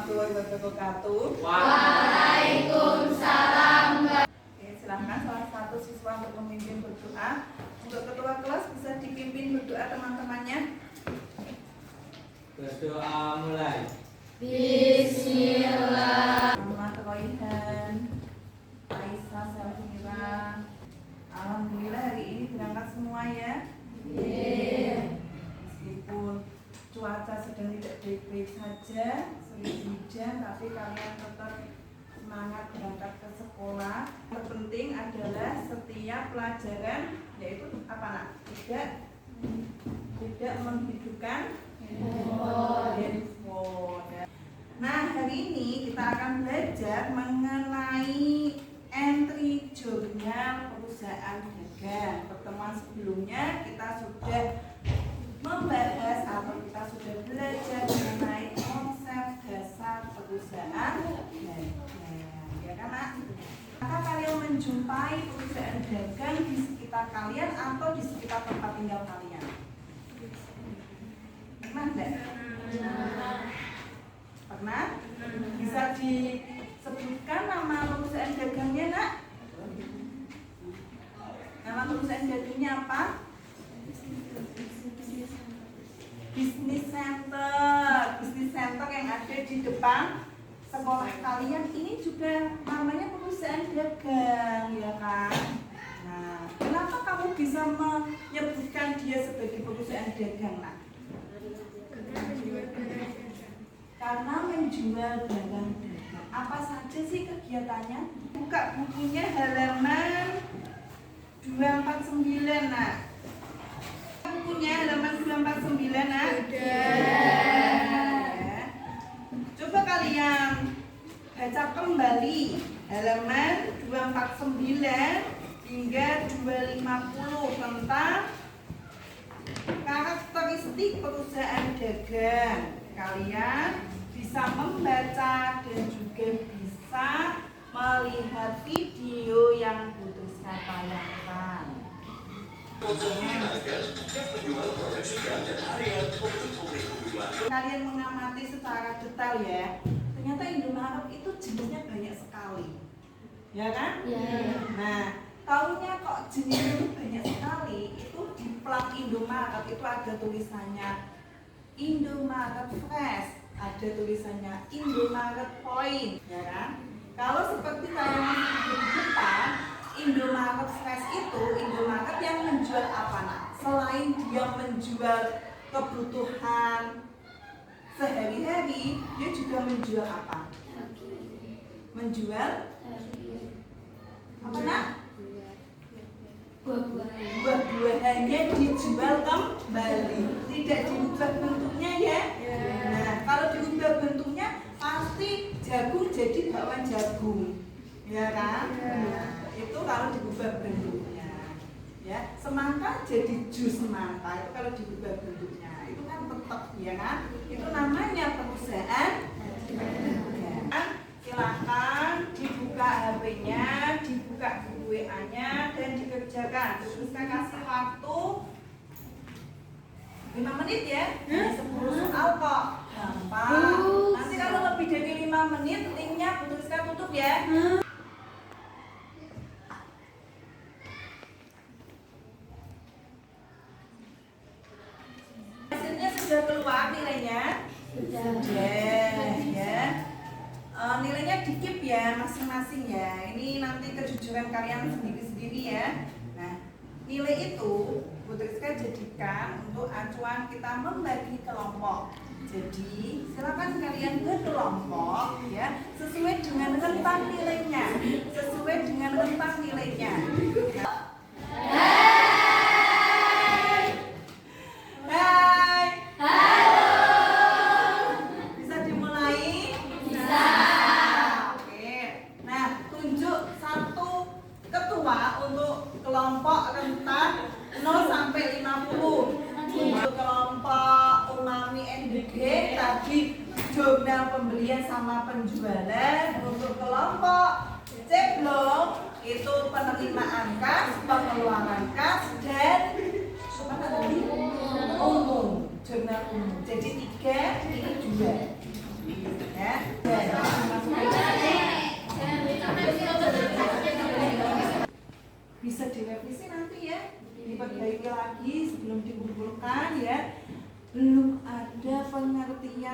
warahmatullahi wabarakatuh. Waalaikumsalam. Oke, silahkan salah satu siswa untuk memimpin berdoa. Untuk ketua kelas bisa dipimpin berdoa teman-temannya. Berdoa mulai. Bismillah. Muhammad Royhan, Aisyah Safira. Alhamdulillah hari ini berangkat semua ya. Meskipun cuaca sedang tidak baik-baik saja, sering hujan, tapi kalian tetap semangat berangkat ke sekolah. Terpenting adalah setiap pelajaran, yaitu apa nak? Tidak menghidupkan handphone. Nah, hari ini kita akan belajar mengenai entry jurnal perusahaan dagang. Pertemuan sebelumnya kita sudah membahas atau kita sudah belajar mengenai konsep dasar perusahaan dagang, ya kan nak? Maka kalian menjumpai perusahaan dagang di sekitar kalian atau di sekitar tempat tinggal kalian? Pernah enggak? Pernah? Bisa disebutkan nama perusahaan dagangnya nak? Nama perusahaan dagangnya apa? Bisnis center yang ada di depan sekolah kalian ini juga namanya perusahaan dagang, ya kan? Nah, kenapa kamu bisa menyebutkan dia sebagai perusahaan dagang nak? Karena menjual barang dagang. Apa saja sih kegiatannya? Buka bukunya halaman 249 nak. Bukunya halaman 249 nak. Coba kalian baca kembali halaman 249 hingga 250 tentang karakteristik perusahaan dagang. Kalian bisa membaca dan juga bisa melihat video yang Putrisca tayangkan. Kalian mengamati secara detail ya. Ternyata Indomaret itu jenisnya banyak sekali, ya kan? Nah, taunya kok jenisnya banyak sekali. Itu di plat Indomaret itu ada tulisannya Indomaret Fresh, ada tulisannya Indomaret Point, ya kan? Kalau seperti tayangan di depan, Indomaret Fresh itu Indomaret yang menjual apa nak? Selain dia menjual kebutuhan sehari-hari, dia juga menjual apa? Menjual apa nak? Buah-buahannya dijual kembali, tidak diubah bentuknya ya. Nah, kalau diubah bentuknya pasti jagung jadi bakwan jagung, ya kan? Nah, itu kalau diubah bentuknya, ya. Semangka jadi jus semangka itu kalau diubah bentuknya, itu kan tetap, ya kan? Itu namanya perusahaan. Silakan dibuka HP-nya, dibuka buku WA-nya dan dikerjakan. Terus saya kasih waktu 5 menit ya. 10 soal kok. Gampang. Nanti kalau lebih dari 5 menit linknya Putrisca tutup ya. Hasilnya sudah keluar nilainya? Sudah ya. Nilainya dikip ya masing-masing ya. Ini nanti kejujuran kalian sendiri-sendiri ya. Nah, nilai itu Putrisca jadikan untuk acuan kita membagi kelompok. Jadi silakan kalian berkelompok ya sesuai dengan rentang nilainya. Sesuai dengan rentang nilainya. Untuk kelompok rentan 0 sampai 50. Untuk kelompok umami NDG tadi jurnal pembelian sama penjualan. Untuk kelompok ceblong itu penerimaan kas, pengeluaran kas dan umum, jurnal umum. Jadi 3, ini 2. Ya.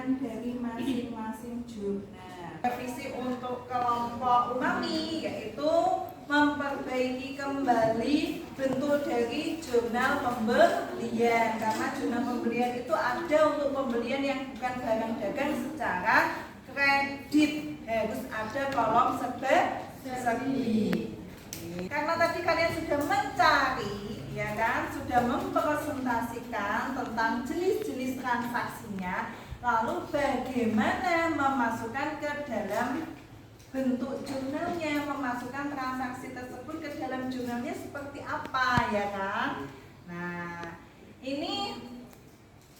kelemahan dari masing-masing jurnal. Revisi untuk kelompok umami yaitu memperbaiki kembali bentuk dari jurnal pembelian, karena jurnal pembelian itu ada untuk pembelian yang bukan barang dagang secara kredit, harus ada kolom segi. Karena tadi kalian sudah mencari, ya kan, sudah mempresentasikan tentang jenis-jenis transaksinya, lalu bagaimana memasukkan ke dalam bentuk jurnalnya, memasukkan transaksi tersebut ke dalam jurnalnya seperti apa, ya kan? Nah, ini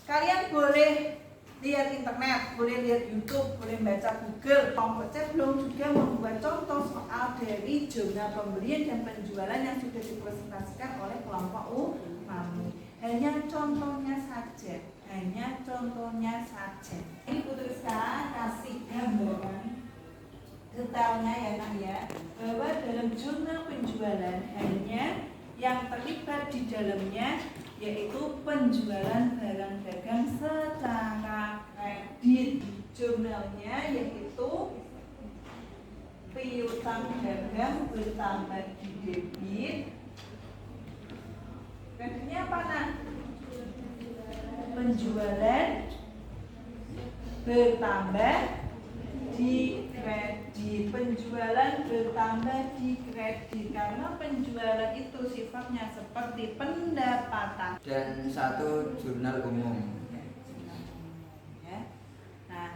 kalian boleh lihat internet, boleh lihat YouTube, boleh baca Google. Kelompok C belum juga membuat contoh soal dari jurnal pembelian dan penjualan yang sudah dipresentasikan oleh kelompok umami. Hanya contohnya saja, Ini putuskan kasih gambaran detailnya ya Nak ya, bahwa dalam jurnal penjualan hanya yang terlibat di dalamnya yaitu penjualan barang dagang secara kredit. Jurnalnya yaitu piutang dagang bertambah di debit. Kreditnya apa Nak? Penjualan bertambah di kredit. Penjualan bertambah di kredit karena penjualan itu sifatnya seperti pendapatan. Dan satu jurnal umum. Ya. Nah,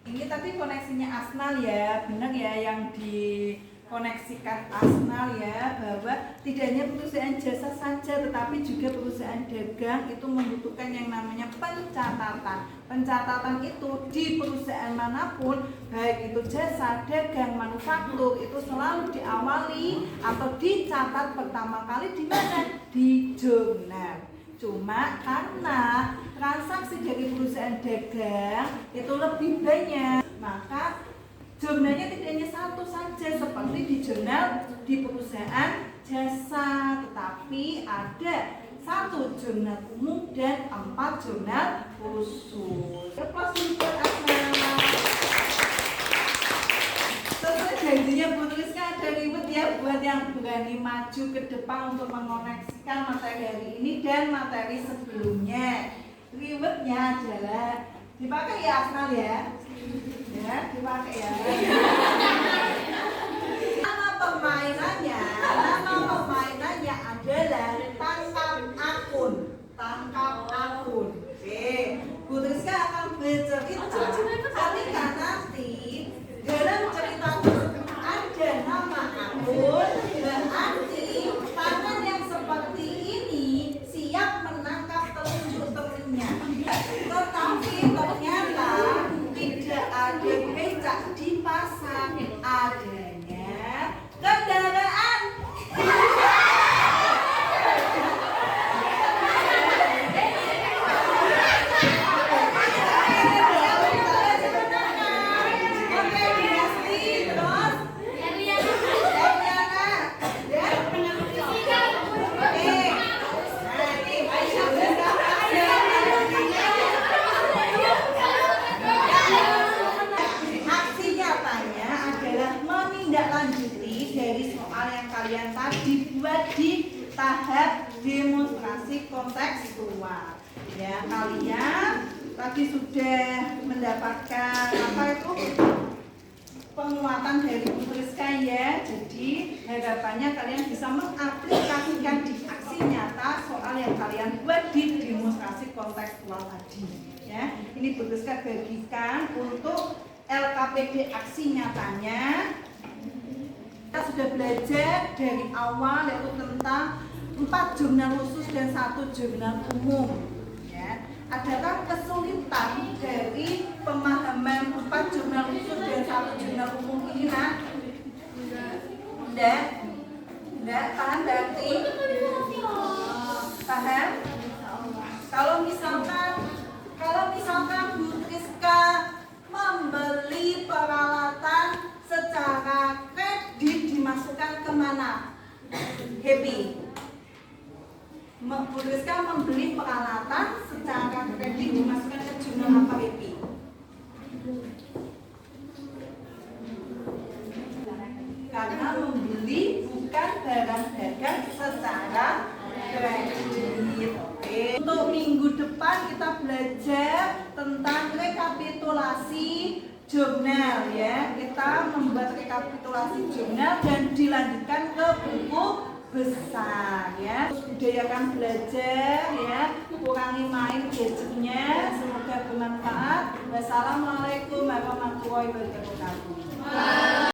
ini tadi koneksinya Asnal ya, benar ya yang dikoneksikan Asnal ya, bahwa tidak hanya perusahaan jasa saja tetapi juga perusahaan dagang itu membutuhkan yang namanya pencatatan. Pencatatan itu di perusahaan manapun, baik itu jasa, dagang, manufaktur, itu selalu diawali atau dicatat pertama kali di mana? Di jurnal. Cuma karena transaksi dari perusahaan dagang itu lebih banyak, maka jurnalnya tidak hanya satu saja seperti di jurnal di perusahaan jasa, tetapi ada satu jurnal umum dan 4 jurnal khusus. Lepas buat Asnal. Sesuai janjinya Bu Rizka ada ribet ya buat yang berani maju ke depan untuk mengoneksikan materi hari ini dan materi sebelumnya. Ribetnya adalah dipakai ya Asnal ya. Ya, dipakai ya. Nama pemainannya adalah tangkap akun. Oke, Bu Rizka akan bercerita ketika nanti dalam cerita tersebut ada nama akun, berarti tangan yang seperti ini siap menangkap telunjuk-telunjuknya. Tetapi ternyata tidak ada becak di pasar, adanya kendaraan. Kalian tadi buat di tahap demonstrasi kontekstual ya. Kalian tadi sudah mendapatkan apa itu penguatan dari Bu Rizka ya. Jadi harapannya kalian bisa mengaplikasikan di aksi nyata soal yang kalian buat di demonstrasi kontekstual tadi ya. Ini Bu Rizka bagikan untuk LKPD aksi nyatanya. Kita sudah belajar dari awal yaitu tentang 4 jurnal khusus dan 1 jurnal umum ya. Adakah kesulitan dari pemahaman 4 jurnal khusus dan 1 jurnal umum ini Nak? Enggak, paham berarti? Paham? Kalau misalkan Bu Rizka membeli peralatan secara kredit dimasukkan kemana? Happy. Bu Rizka membeli peralatan secara kredit dimasukkan ke jurnal apa Happy? depan kita belajar tentang rekapitulasi jurnal ya. Kita membuat rekapitulasi jurnal dan dilanjutkan ke buku besar ya. Budayakan belajar ya, kurangi main gadgetnya. Semoga bermanfaat. Wassalamualaikum warahmatullahi wabarakatuh.